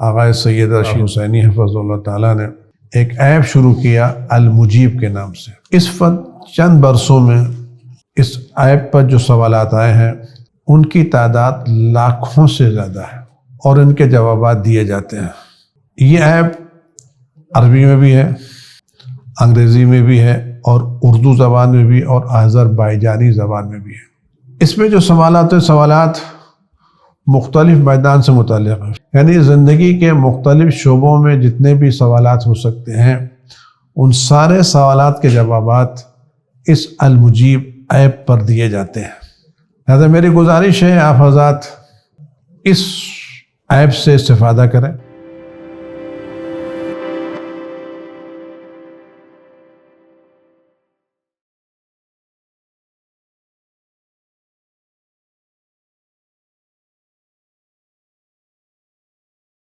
आगा सैयद रशीद हुसैनी हफ़ज़हुल्लाह ताला ने एक ऐप शुरू किया अल-मुजीब के नाम से। इस चंद बरसों में इस ऐप पर जो सवालात आए हैं उनकी तादाद लाखों से ज़्यादा है और इनके जवाबात दिए जाते हैं। ये ऐप अरबी में भी है, अंग्रेज़ी में भी है और उर्दू ज़बान में भी और अज़रबैजानी ज़बान में भी है। इसमें जो सवालात मुख्तलिफ मैदान से मुताल्लिक़ है, यानी ज़िंदगी के मुख्तलिफ शोबों में जितने भी सवालात हो सकते हैं उन सारे सवालात के जवाबात इस अल-मुजीब ऐप पर दिए जाते हैं। लिहाजा मेरी गुजारिश है आप हज़रात इस ऐप से इस्तिफ़ादा करें।